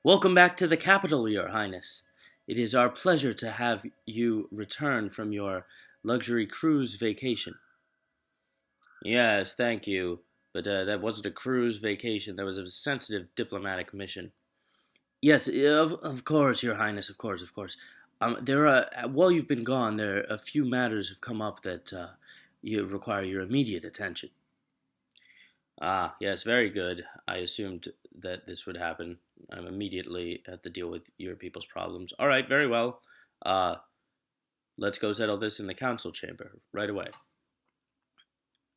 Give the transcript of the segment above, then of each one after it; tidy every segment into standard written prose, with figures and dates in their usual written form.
Welcome back to the capital, Your Highness. It is our pleasure to have you return from your luxury cruise vacation. Yes, thank you. But that wasn't a cruise vacation. That was a sensitive diplomatic mission. Yes, of course, Your Highness. Of course, of course. There are while you've been gone, there are a few matters have come up that you require your immediate attention. Ah, yes, very good. I assumed that this would happen. I immediately have to deal with your people's problems. All right, very well. Uh, let's go settle this in the council chamber right away.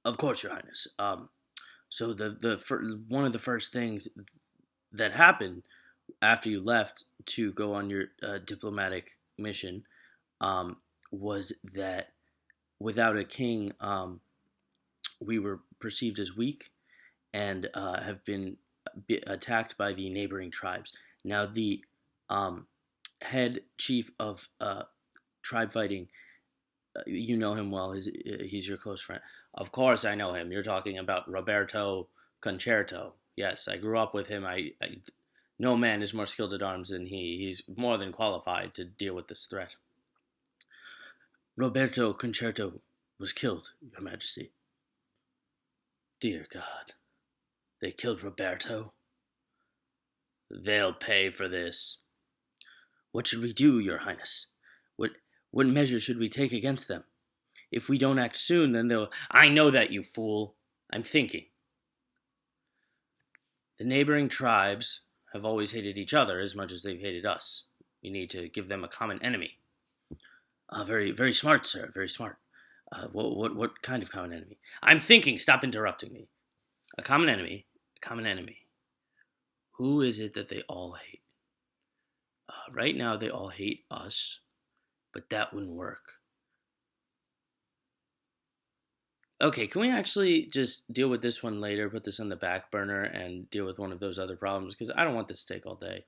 Of course, Your Highness. So one of the first things that happened after you left to go on your diplomatic mission was that without a king, we were perceived as weak and have been attacked by the neighboring tribes. Now, the head chief of tribe fighting, you know him well. He's your close friend. Of course, I know him. You're talking about Roberto Concerto. Yes, I grew up with him. No man is more skilled at arms than he. He's more than qualified to deal with this threat. Roberto Concerto was killed, Your Majesty. Dear God. They killed Roberto. They'll pay for this. What should we do, Your Highness? What measures should we take against them? If we don't act soon, then they'll... I know that, you fool. I'm thinking. The neighboring tribes have always hated each other as much as they've hated us. We need to give them a common enemy. Very, very smart, sir. Very smart. What kind of common enemy? I'm thinking. Stop interrupting me. A common enemy. A common enemy. Who is it that they all hate? Right now, they all hate us, but that wouldn't work. Okay, can we actually just deal with this one later, put this on the back burner, and deal with one of those other problems? Because I don't want this to take all day.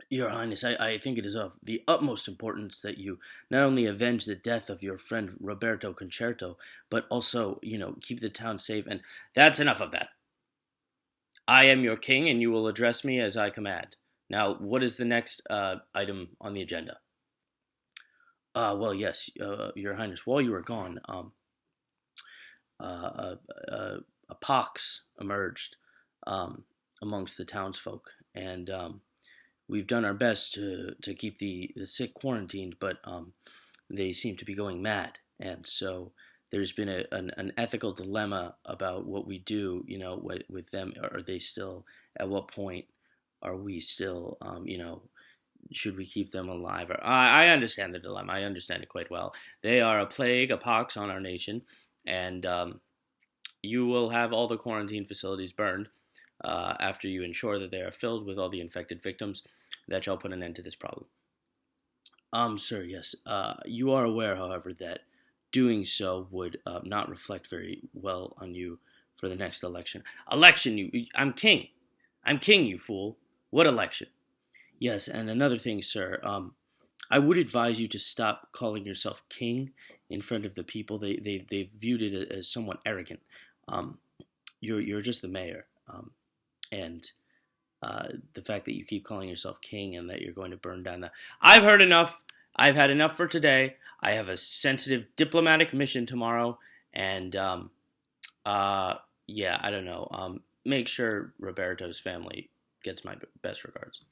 Your Highness, I think it is of the utmost importance that you not only avenge the death of your friend Roberto Concerto, but also, keep the town safe. And that's enough of that. I am your king, and you will address me as I command. Now, what is the next item on the agenda? Well, yes, Your Highness, while you were gone, a pox emerged amongst the townsfolk, and we've done our best to keep the sick quarantined, but they seem to be going mad, and so there's been an ethical dilemma about what we do, with them. Are they still, at what point are we still, should we keep them alive? I understand the dilemma. I understand it quite well. They are a plague, a pox on our nation, and you will have all the quarantine facilities burned after you ensure that they are filled with all the infected victims. That shall put an end to this problem. Sir, yes. You are aware, however, that doing so would not reflect very well on you for the next election. Election? I'm king. I'm king, you fool. What election? Yes, and another thing, sir. I would advise you to stop calling yourself king in front of the people. They've viewed it as somewhat arrogant. You're just the mayor, and the fact that you keep calling yourself king and that you're going to burn down the... I've heard enough. I've had enough for today. I have a sensitive diplomatic mission tomorrow, and yeah, I don't know. Make sure Roberto's family gets my best regards.